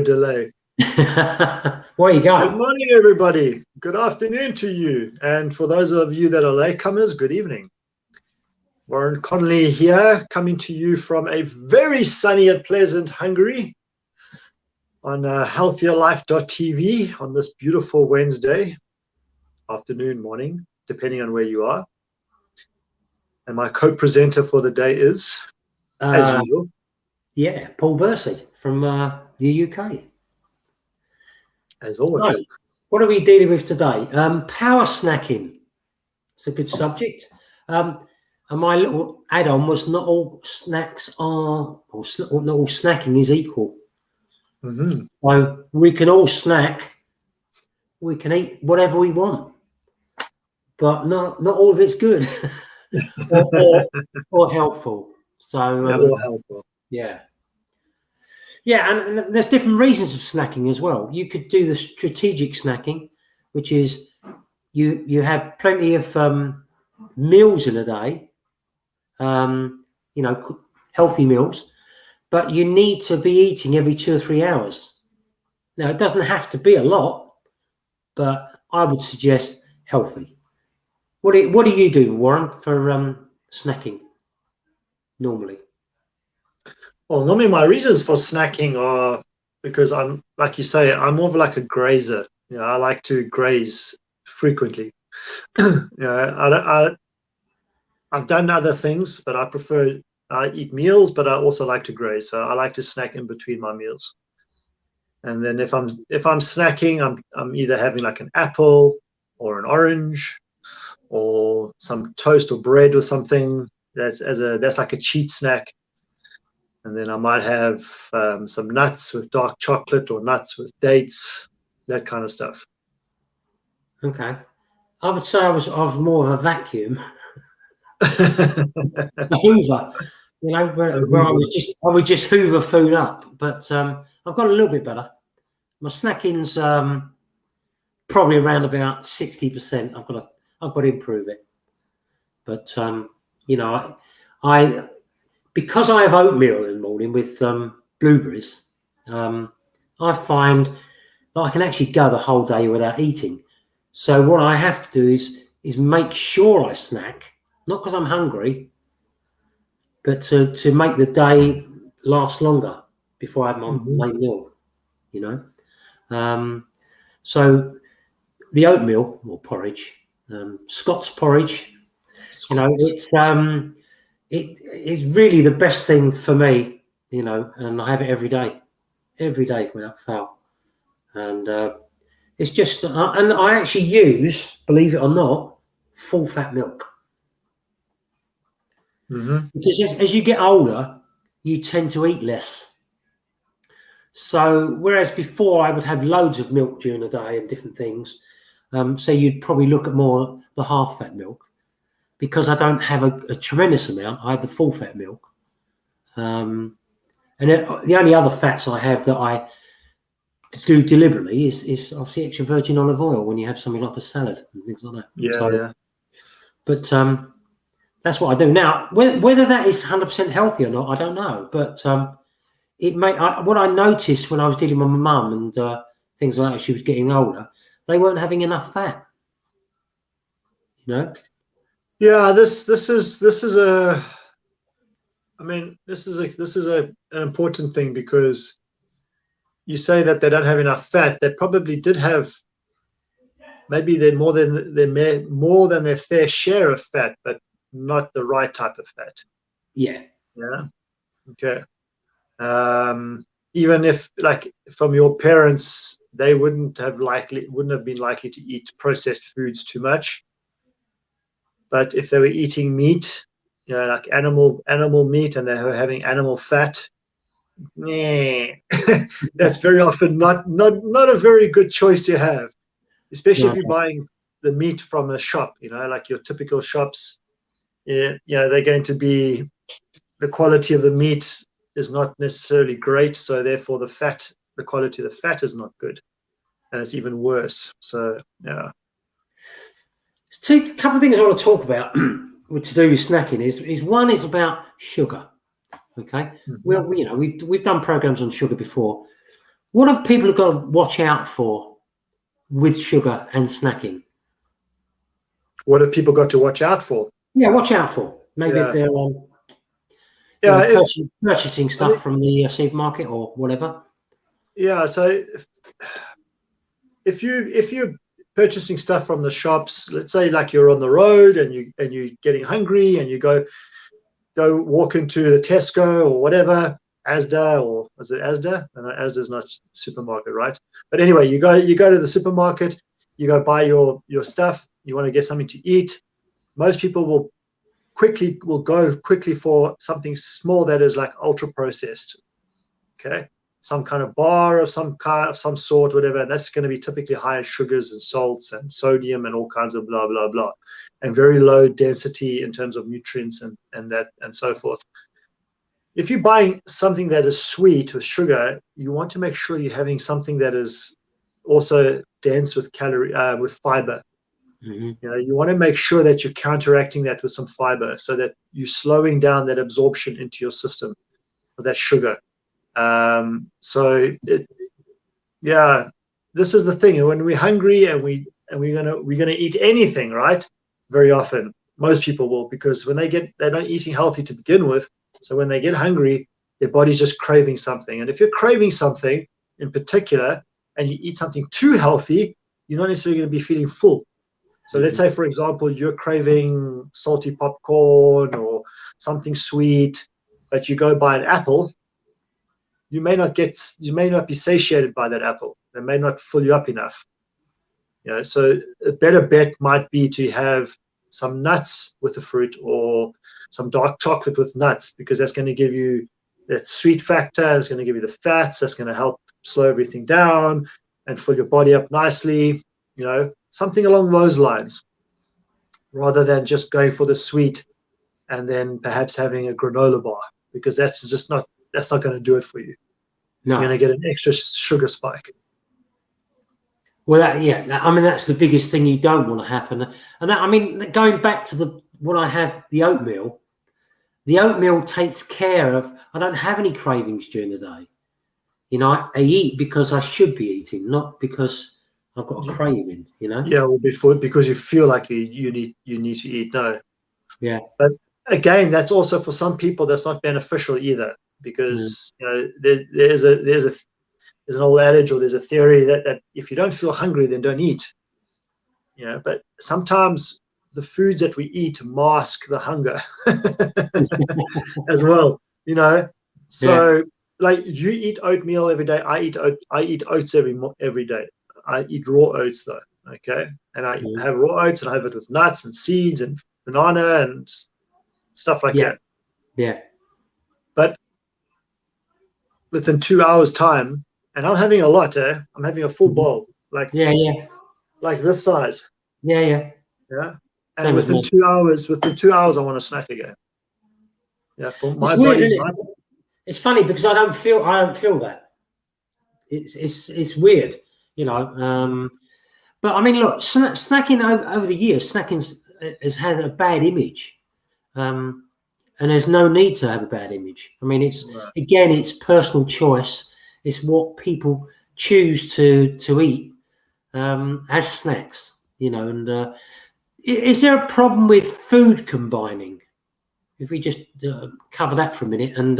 delay. Where you going? Good morning, everybody. Good afternoon to you. And for those of you that are latecomers, good evening. Warren Connolly here, coming to you from a very sunny and pleasant Hungary on healthierlife.tv on this beautiful Wednesday afternoon, morning, depending on where you are. And my co-presenter for the day is, as usual. Yeah, Paul Bursey from the UK. As always. So, what are we dealing with today? Power snacking. It's a good subject. And my little add-on was not all snacks are, or not all snacking is equal. Mm-hmm. So we can all snack. We can eat whatever we want, but not all of it's good or helpful. So or helpful. Yeah. Yeah, and there's different reasons of snacking as well. You could do the strategic snacking, which is you have plenty of meals in a day, healthy meals, but you need to be eating every 2 or 3 hours. Now, it doesn't have to be a lot, but I would suggest healthy. What do you do, Warren, for snacking normally? Well, normally my reasons for snacking are because I'm, like you say, I'm more of like a grazer. I like to graze frequently. I've done other things, but I eat meals, but I also like to graze. So I like to snack in between my meals. And then if I'm snacking, I'm either having like an apple or an orange or some toast or bread or something. That's like a cheat snack. And then I might have some nuts with dark chocolate or nuts with dates, that kind of stuff. Okay. I would say I was more of a vacuum. A Hoover, where I would just hoover food up. But I've got a little bit better. My snacking's probably around about 60%. I've got to improve it. But I because I have oatmeal in the morning with blueberries, I find that I can actually go the whole day without eating. So what I have to do is make sure I snack, not because I'm hungry, but to make the day last longer before I have my main meal, So the oatmeal or porridge, Scott's porridge, it is really the best thing for me, and I have it every day without fail. And it's just, and I actually use, believe it or not, full fat milk. Mm-hmm. Because as you get older, you tend to eat less. So whereas before I would have loads of milk during the day and different things, so you'd probably look at more the half fat milk. Because I don't have a tremendous amount, I have the full fat milk. And the only other fats I have that I do deliberately is obviously extra virgin olive oil when you have something like a salad and things like that. Yeah. But that's what I do. Now, whether that is 100% healthy or not, I don't know. But what I noticed when I was dealing with my mum and things like that, she was getting older, they weren't having enough fat. Yeah, this is an important thing, because you say that they don't have enough fat. They probably did have, maybe they're more than their fair share of fat, but not the right type of fat. Yeah. Okay. Even if, like, from your parents, they wouldn't have been likely to eat processed foods too much. But if they were eating meat, like animal meat, and they were having animal fat, that's very often not a very good choice to have, especially if you're buying the meat from a shop. Like your typical shops. They're going to be, the quality of the meat is not necessarily great, so therefore the quality of the fat is not good, and it's even worse. So yeah. So a couple of things I want to talk about to do with snacking is one is about sugar. Okay, we've done programs on sugar before. What have people got to watch out for with sugar and snacking? What have people got to watch out for? Yeah, watch out for. Maybe if they're purchasing stuff from the supermarket or whatever. Yeah, so if you're purchasing stuff from the shops, let's say like you're on the road and you're getting hungry and you go walk into the Tesco or whatever, Asda, or is it Asda? And Asda's not supermarket, right? But anyway, you go to the supermarket, you go buy your stuff, you want to get something to eat. Most people will go quickly for something small that is like ultra processed. Okay. Some kind of bar of some sort, whatever, and that's going to be typically high in sugars and salts and sodium and all kinds of blah blah blah, and very low density in terms of nutrients and so forth. If you're buying something that is sweet with sugar, you want to make sure you're having something that is also dense with with fiber. Mm-hmm. You want to make sure that you're counteracting that with some fiber, so that you're slowing down that absorption into your system of that sugar. This is the thing. When we're hungry and we're gonna eat anything, right? Very often, most people will, because when they're not eating healthy to begin with. So when they get hungry, their body's just craving something. And if you're craving something in particular, and you eat something too healthy, you're not necessarily going to be feeling full. So let's say, for example, you're craving salty popcorn or something sweet, but you go buy an apple. You may not be satiated by that apple. They may not fill you up enough. So a better bet might be to have some nuts with the fruit, or some dark chocolate with nuts, because that's going to give you that sweet factor. It's going to give you the fats. That's going to help slow everything down and fill your body up nicely. Something along those lines, rather than just going for the sweet and then perhaps having a granola bar, because that's not going to do it for you. No. You're going to get an extra sugar spike. Well, that's the biggest thing you don't want to happen. And going back to when I have the oatmeal takes care of, I don't have any cravings during the day. I eat because I should be eating, not because I've got a craving, Yeah, well, because you feel like you need to eat. No. Yeah. But again, that's also, for some people, that's not beneficial either, because there's an old adage, or there's a theory that if you don't feel hungry, then don't eat. But sometimes the foods that we eat mask the hunger as well. So like, you eat oatmeal every day. I eat oats every day. I eat raw oats though. Okay, and I have raw oats, and I have it with nuts and seeds and banana and stuff like that. Yeah. But within 2 hours time, and I'm having a lot. I'm having a full bowl, like this size. Yeah. And within 2 hours, I want to snack again. Yeah, for my body. It's funny because I don't feel that. It's weird, But look, snacking over the years, snacking has had a bad image, and there's no need to have a bad image. It's personal choice. It's what people choose to eat as snacks, And is there a problem with food combining? If we just cover that for a minute, and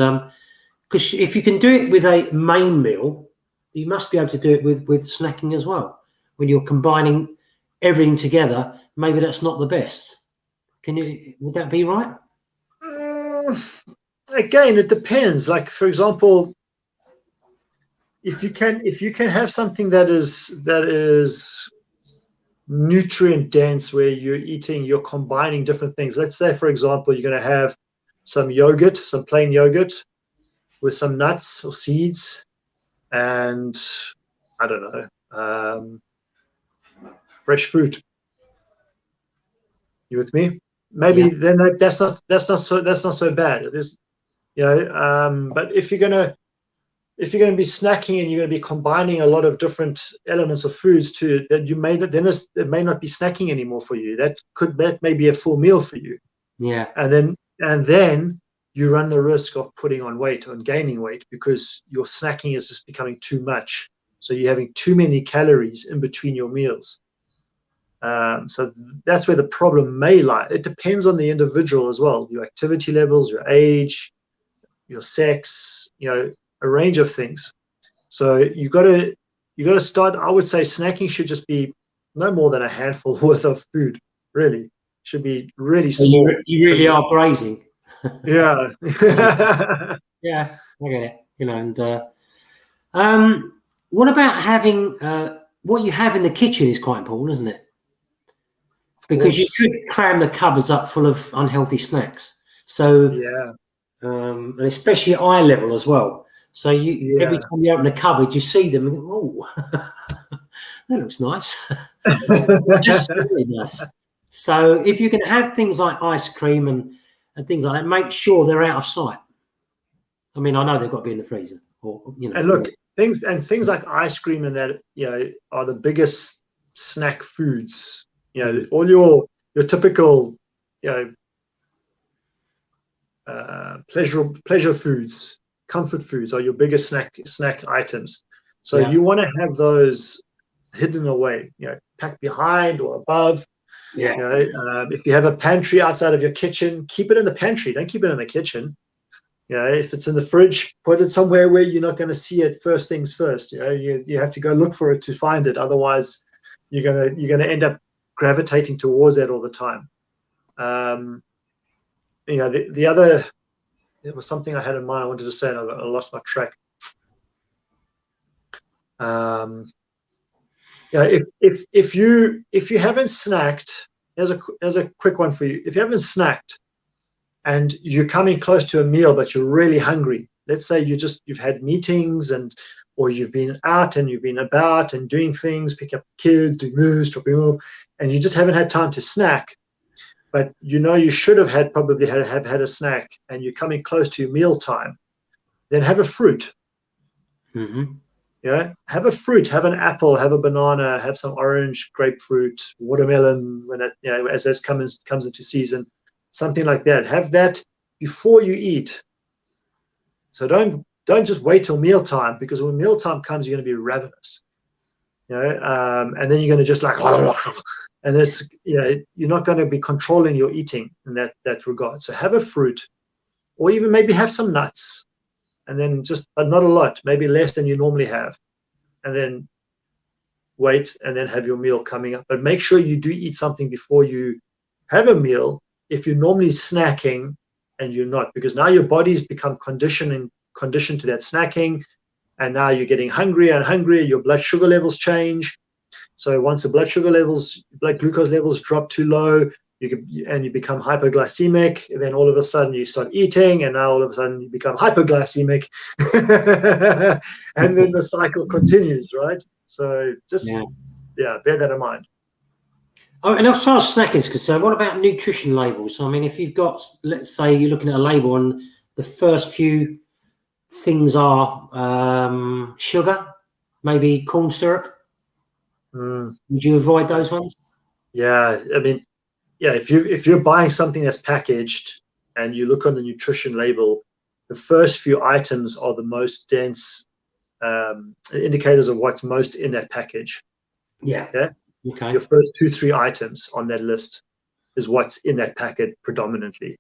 because if you can do it with a main meal, you must be able to do it with snacking as well. When you're combining everything together, maybe that's not the best. Would that be right? Again, it depends. Like, for example, if you can have something that is nutrient dense, where you're combining different things. Let's say, for example, you're going to have some yogurt, some plain yogurt with some nuts or seeds, and I don't know, fresh fruit. You with me? Maybe then that's not so bad. But if you're gonna be snacking and you're going to be combining a lot of different elements of foods too, that it may not be snacking anymore for you. That may be a full meal for you. Yeah. And then you run the risk of putting on weight, on gaining weight, because your snacking is just becoming too much. So you're having too many calories in between your meals. So that's where the problem may lie. It depends on the individual as well, your activity levels, your age, your sex, a range of things. So you got to start. I would say snacking should just be no more than a handful worth of food. Really, should be really So small. you really are grazing. Yeah. Yeah, I get it. And what about having what you have in the kitchen is quite important, isn't it? Because you could cram the cupboards up full of unhealthy snacks. So yeah, and especially at eye level as well. So every time you open a cupboard, you see them and go, oh, that looks nice. That's really nice. So if you can have things like ice cream and things like that, make sure they're out of sight. I mean, I know they've got to be in the freezer, And look, things like ice cream and that, are the biggest snack foods. All your typical, pleasure foods, comfort foods are your biggest snack items. So you want to have those hidden away, packed behind or above. Yeah. If you have a pantry outside of your kitchen, keep it in the pantry. Don't keep it in the kitchen. If it's in the fridge, put it somewhere where you're not going to see it first things first. You have to go look for it to find it. Otherwise, you're gonna end up gravitating towards that all the time. The other, it was something I had in mind. I wanted to say, and I lost my track. If you haven't snacked, here's a quick one for you. If you haven't snacked and you're coming close to a meal, but you're really hungry, let's say you've had meetings or you've been out and you've been about and doing things, picking up kids, doing this, dropping off, and you just haven't had time to snack, but you should have probably had a snack, and you're coming close to your meal time, then have a fruit. Mm-hmm. Have a fruit, have an apple, have a banana, have some orange, grapefruit, watermelon when it, as this comes into season, something like that. Have that before you eat. So don't just wait till mealtime, because when mealtime comes, you're going to be ravenous. And then you're going to just like, and it's you're not going to be controlling your eating in that regard. So have a fruit, or even maybe have some nuts. And then but not a lot, maybe less than you normally have. And then wait, and then have your meal coming up. But make sure you do eat something before you have a meal if you're normally snacking and you're not, because now your body's become conditioned to that snacking, and now you're getting hungrier and hungrier, your blood sugar levels change. So once the blood glucose levels drop too low, you become hypoglycemic, and then all of a sudden you start eating, and now all of a sudden you become hypoglycemic, and then the cycle continues, right? So just bear that in mind. Oh, and as far as snacking is concerned, what about nutrition labels? I mean, if you've got, let's say you're looking at a label and the first few things are sugar, maybe corn syrup, would you avoid those ones? Yeah, I mean, if you're buying something that's packaged and you look on the nutrition label, the first few items are the most dense indicators of what's most in that package. Yeah. Okay. Your first 2-3 items on that list is what's in that packet predominantly.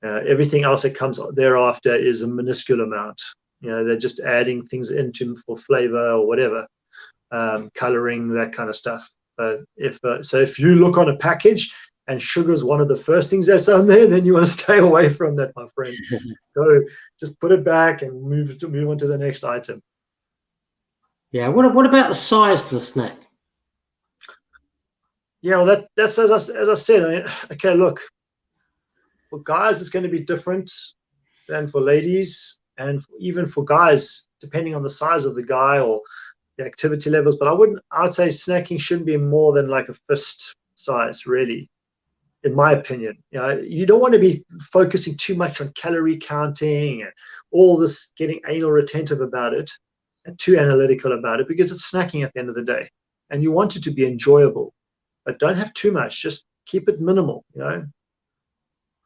Everything else that comes thereafter is a minuscule amount. They're just adding things into for flavor or whatever, coloring, that kind of stuff. But if you look on a package and sugar is one of the first things that's on there, then you want to stay away from that, my friend. So just put it back and move on to the next item. Yeah. What about the size of the snack? Yeah, well, that's as I said. I mean, okay, look, for guys it's going to be different than for ladies, and even for guys, depending on the size of the guy or the activity levels. But I would say snacking shouldn't be more than like a fist size, really, in my opinion. You don't want to be focusing too much on calorie counting and all this, getting anal retentive about it and too analytical about it, because it's snacking at the end of the day, and you want it to be enjoyable. But don't have too much. Just keep it minimal,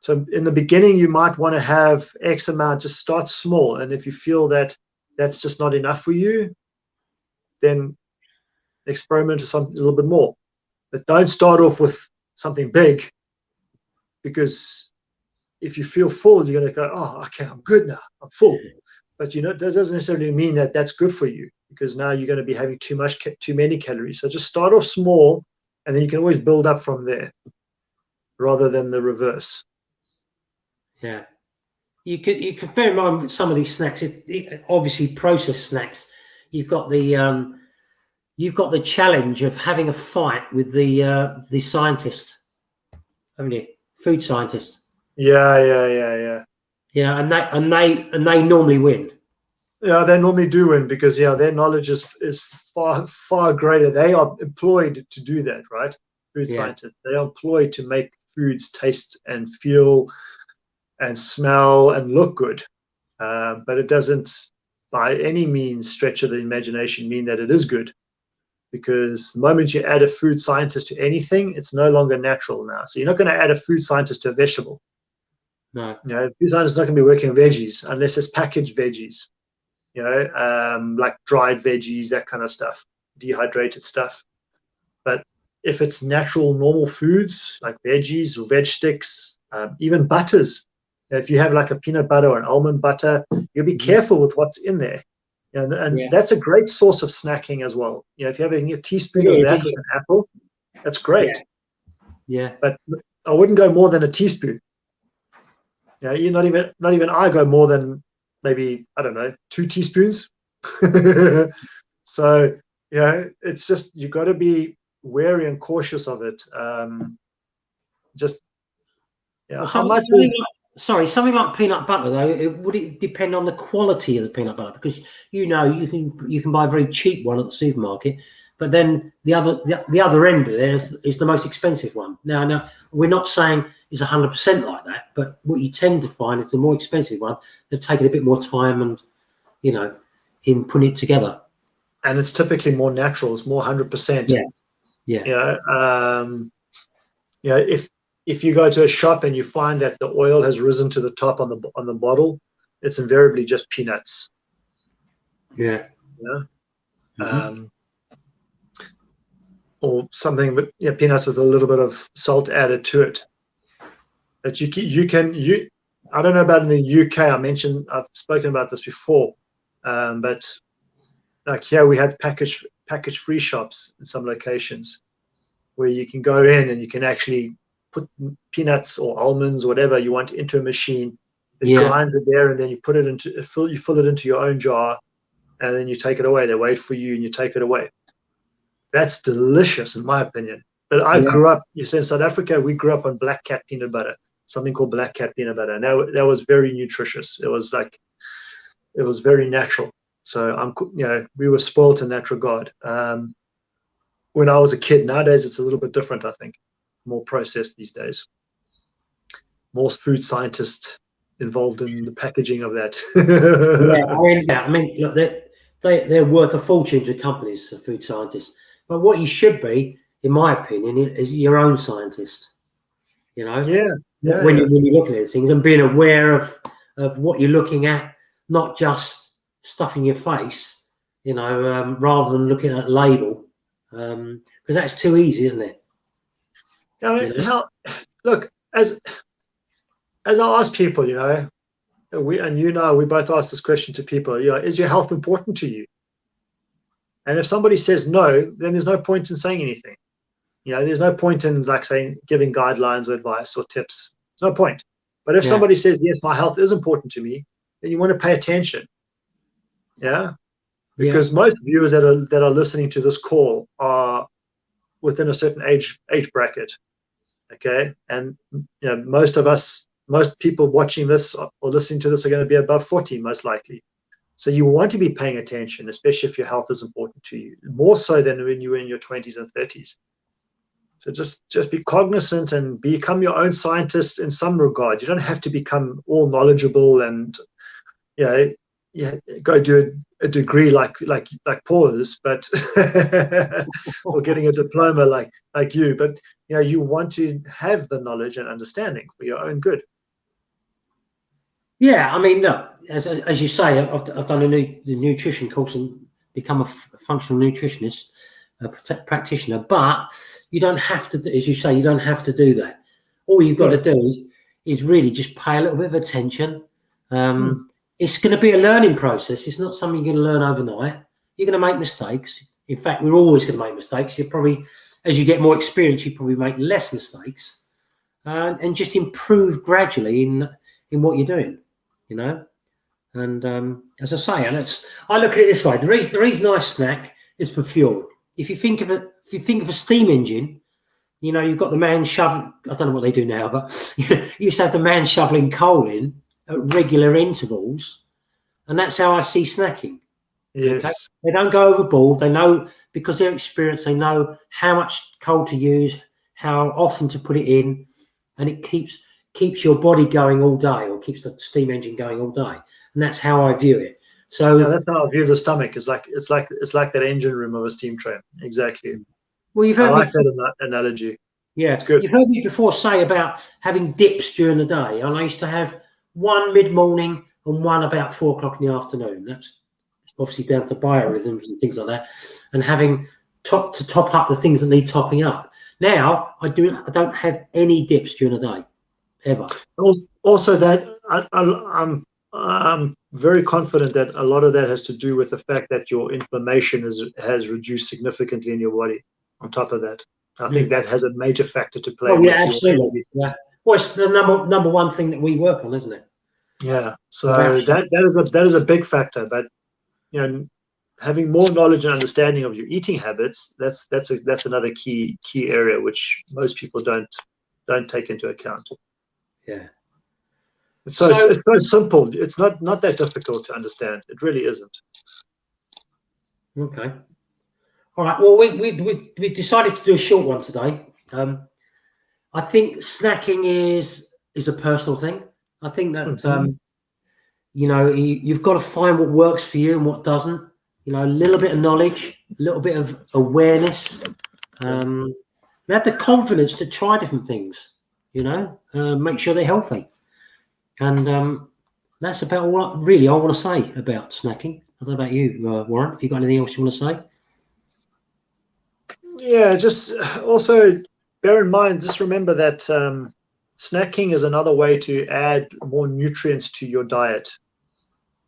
So in the beginning, you might want to have X amount. Just start small. And if you feel that that's just not enough for you, then experiment with something a little bit more. But don't start off with something big, because if you feel full, you're going to go, oh, okay, I'm good now, I'm full. But that doesn't necessarily mean that that's good for you, because now you're going to be having too many calories. So just start off small, and then you can always build up from there, rather than the reverse. Yeah, you could bear in mind some of these snacks. Obviously, processed snacks. You've got the challenge of having a fight with the scientists, haven't you? Food scientists. Yeah. And they normally win. Yeah, they normally do win, because their knowledge is far greater. They are employed to do that, right? Food scientists. They are employed to make foods taste and feel and smell and look good. But it doesn't by any means stretch of the imagination mean that it is good, because the moment you add a food scientist to anything, it's no longer natural now. So you're not going to add a food scientist to a vegetable. No. Food scientist is not going to be working on veggies unless it's packaged veggies, like dried veggies, that kind of stuff, dehydrated stuff. But if it's natural, normal foods like veggies or veg sticks, even butters, if you have like a peanut butter or an almond butter, you'll be careful with what's in there. And that's a great source of snacking as well. If you're having a teaspoon of that with an apple, that's great. Yeah. But I wouldn't go more than a teaspoon. You're not even I go more than maybe, I don't know, 2 teaspoons. So it's just, you've got to be wary and cautious of it. Something like peanut butter, though, would it depend on the quality of the peanut butter? Because you can buy a very cheap one at the supermarket, but then the other end of there is the most expensive one. Now we're not saying it's 100% like that, but what you tend to find is the more expensive one, they've taken a bit more time and in putting it together. And it's typically more natural. It's more 100%. If you go to a shop and you find that the oil has risen to the top on the bottle, it's invariably just peanuts. Yeah. Or something, but peanuts with a little bit of salt added to it. That I don't know about in the UK. I've spoken about this before, but like here we have package free shops in some locations where you can go in and you can actually put peanuts or almonds, whatever you want, into a machine. It grinds it there, and then you put it you fill it into your own jar, and then you take it away. They wait for you and you take it away. That's delicious, in my opinion. But I grew up, in South Africa, we grew up on Black Cat peanut butter, something called Black Cat peanut butter. And that was very nutritious. It was very natural. So we were spoiled in that regard. When I was a kid, nowadays it's a little bit different, I think. More processed these days. More food scientists involved in the packaging of that. Look, they're worth a fortune to companies, the food scientists. But what you should be, in my opinion, is your own scientist. When you're looking at these things and being aware of what you're looking at, not just stuff in your face, rather than looking at a label, because that's too easy, isn't it? Look, as I ask people, we both ask this question to people, is your health important to you? And if somebody says no, then there's no point in saying anything. There's no point in giving guidelines or advice or tips. There's no point. But if somebody says, yes, my health is important to me, then you want to pay attention. Because most viewers that are listening to this call are within a certain age bracket. Okay. And most people watching this or listening to this are going to be above 40, most likely. So you want to be paying attention, especially if your health is important to you, more so than when you were in your 20s and 30s. So just be cognizant and become your own scientist in some regard. You don't have to become all knowledgeable and go do a degree like Paul is, but or getting a diploma like you. But you want to have the knowledge and understanding for your own good. Yeah, look, as you say, I've done the nutrition course become a functional nutritionist, a practitioner. But you don't have to, as you say, you don't have to do that. All you've got to do is really just pay a little bit of attention. It's going to be a learning process. It's not something you're going to learn overnight. You're going to make mistakes. In fact, we're always going to make mistakes. You probably, as you get more experience, you probably make less mistakes, and just improve gradually in what you're doing. You know, and as I say, I look at it this way: the reason I snack is for fuel. If you think of a steam engine, you know, you've got the man shoveling. I don't know what they do now, but you used to have the man shoveling coal in at regular intervals, and that's how I see snacking. Yes, okay? They don't go overboard. They know, because they're experienced, they know how much coal to use, how often to put it in, and it keeps your body going all day, or keeps the steam engine going all day. And that's how I view it. So that's how I view the stomach. It's like that engine room of a steam train. Exactly. Well, you've heard I like that analogy. Yeah, it's good. You've heard me before say about having dips during the day, and I used to have one mid-morning and one about 4 o'clock in the afternoon. That's obviously down to biorhythms and things like that, and having to top up the things that need topping up. Now I don't have any dips during the day, ever. Also, that I'm very confident that a lot of that has to do with the fact that your inflammation has reduced significantly in your body. On top of that, I think that has a major factor to play. Oh yeah, absolutely. Yeah. Well, it's the number one thing that we work on, isn't it? Yeah. So that is a big factor. But you know, having more knowledge and understanding of your eating habits, that's another key area which most people don't take into account. Yeah. It's so simple. It's not that difficult to understand. It really isn't. Okay. All right. Well, we decided to do a short one today. I think snacking is a personal thing. I think that you know, you've got to find what works for you and what doesn't. You know, a little bit of knowledge, a little bit of awareness, and have the confidence to try different things. You know, make sure they're healthy, and that's about all I want to say about snacking. I don't know about you, Warren. Have you got anything else you want to say? Yeah, just also bear in mind, just remember that snacking is another way to add more nutrients to your diet.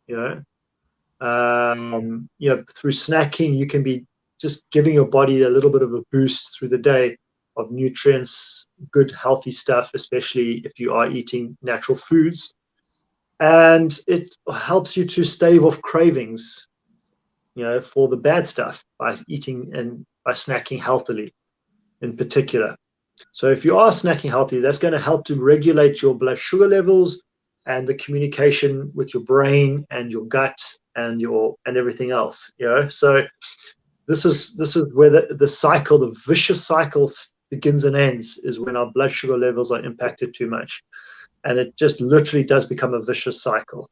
You know, through snacking, you can be just giving your body a little bit of a boost through the day of nutrients, good, healthy stuff, especially if you are eating natural foods. And it helps you to stave off cravings, you know, for the bad stuff by eating and by snacking healthily in particular. So if you are snacking healthy, that's going to help to regulate your blood sugar levels and the communication with your brain and your gut and everything else. You know, so this is where the vicious cycle begins and ends, is when our blood sugar levels are impacted too much, and it just literally does become a vicious cycle.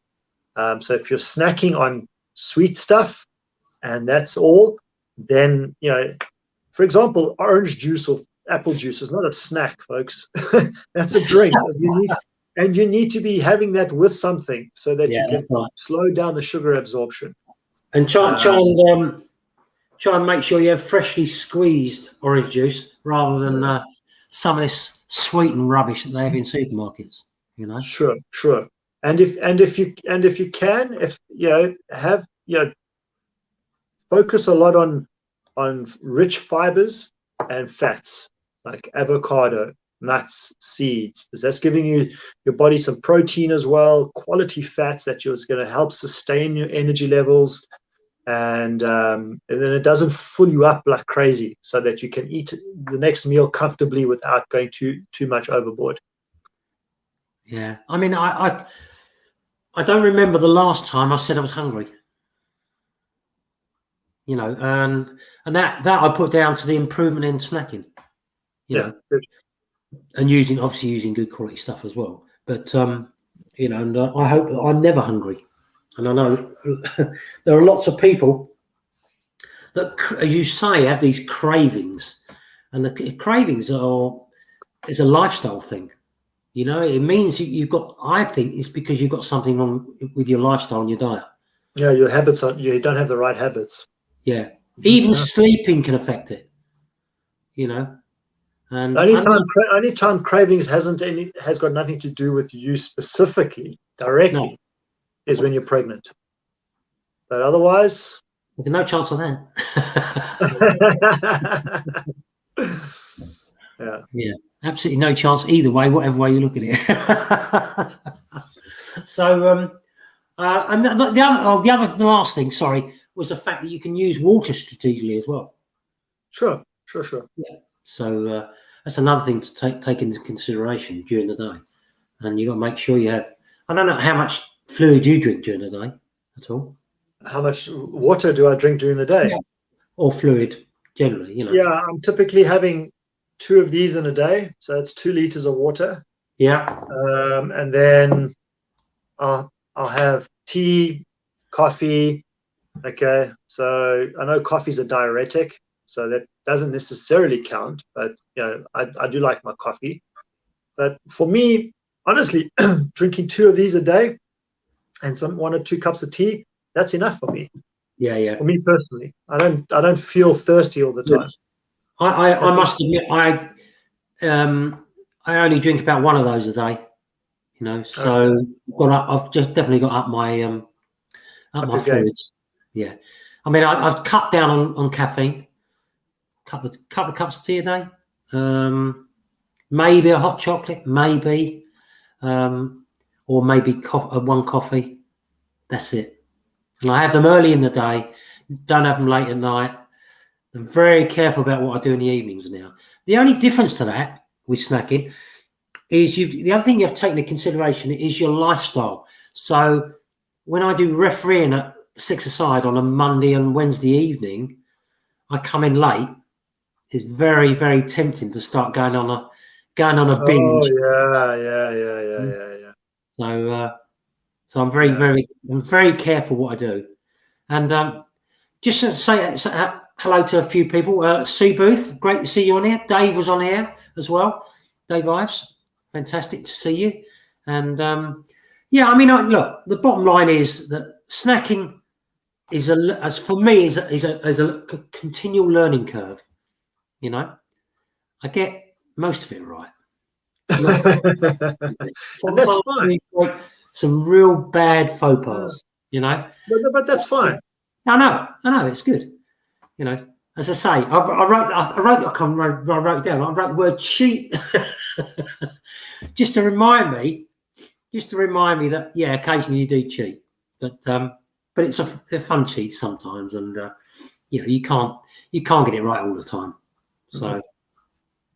So if you're snacking on sweet stuff and that's all, then, you know, for example, orange juice or apple juice is not a snack, folks. That's a drink. You need to be having that with something so that you can slow down the sugar absorption. And try and make sure you have freshly squeezed orange juice rather than some of this sweetened rubbish that they have in supermarkets. You know. Sure. And if you can, focus a lot on rich fibers and fats like avocado, nuts, seeds, because that's giving your body some protein as well, quality fats that is going to help sustain your energy levels, and then it doesn't fill you up like crazy, so that you can eat the next meal comfortably without going too much overboard. Yeah, I mean, I don't remember the last time I said I was hungry. You know, and that I put down to the improvement in snacking. You know, and obviously using good quality stuff as well. But you know, and I hope that I'm never hungry. And I know there are lots of people that, as you say, have these cravings, and the cravings is a lifestyle thing. You know, it means you've got. I think it's because you've got something wrong with your lifestyle and your diet. Yeah, your habits you don't have the right habits. Yeah. Even Yeah. sleeping can affect it, you know. And Only time cravings has got nothing to do with you specifically, directly, is when you're pregnant. But otherwise, there's no chance of that. Yeah. Yeah. Absolutely no chance either way, whatever way you look at it. So, and the last thing, sorry, was the fact that you can use water strategically as well. Sure. Yeah. So that's another thing to take into consideration during the day, and you got to make sure you have. I don't know how much fluid you drink during the day at all. How much water do I drink during the day? Yeah. Or fluid generally, you know. Yeah, I'm typically having 2 of these in a day, so it's 2 liters of water. Yeah. And then I'll have tea, coffee. Okay, so I know coffee's a diuretic, so that doesn't necessarily count, but you know, I do like my coffee. But for me, honestly, drinking 2 of these a day and 1 or 2 cups of tea, that's enough for me. Yeah. For me personally, I don't feel thirsty all the time. I must admit, I only drink about 1 of those a day. You know, so okay. I've just definitely got up my fluids. Yeah, I mean, I've cut down on caffeine. Couple of cups of tea a day. Maybe a hot chocolate, maybe, or maybe 1 coffee. That's it. And I have them early in the day. Don't have them late at night. I'm very careful about what I do in the evenings now. The only difference to that with snacking is the other thing you have to take into consideration is your lifestyle. So when I do refereeing at 6-a-side on a Monday and Wednesday evening, I come in late. It's very, very tempting to start going on a binge. Oh yeah. So I'm very careful what I do. And just to say hello to a few people. Sue Booth, great to see you on here. Dave was on here as well. Dave Ives, fantastic to see you. And yeah, I mean, look, the bottom line is that snacking is a continual learning curve. You know, I get most of it right. And that's fine. Some real bad faux pas, you know. But that's fine. I know, it's good. You know, as I say, I wrote it down. I wrote the word cheat just to remind me that yeah, occasionally you do cheat, but it's a fun cheat sometimes, and you know, you can't get it right all the time. So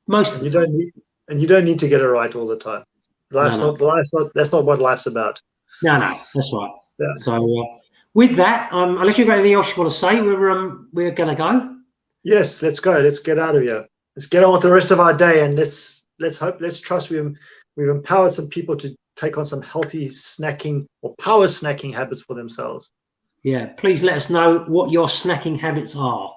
most of the time. You don't need to get it right all the time. That's not what life's about. No, that's right. Yeah. So with that, unless you've got anything else you want to say, we're going to go. Yes, let's go. Let's get out of here. Let's get on with the rest of our day, and let's trust we've empowered some people to take on some healthy snacking or power snacking habits for themselves. Yeah, please let us know what your snacking habits are.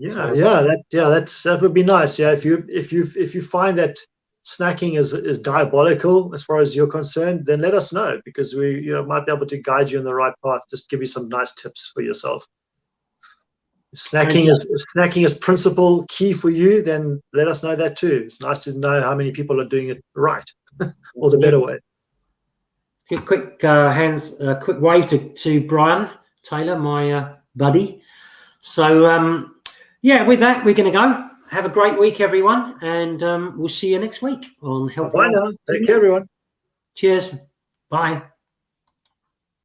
That would be nice. Yeah, if you find that snacking is diabolical as far as you're concerned, then let us know, because we might be able to guide you in the right path. Just give you some nice tips for yourself. If snacking is principle key for you, then let us know that too. It's nice to know how many people are doing it right or the better way. Quick wave to Brian Taylor, my buddy. So yeah, with that, we're going to go. Have a great week, everyone, and we'll see you next week on Health. Bye now. Take care, everyone. Cheers. Bye.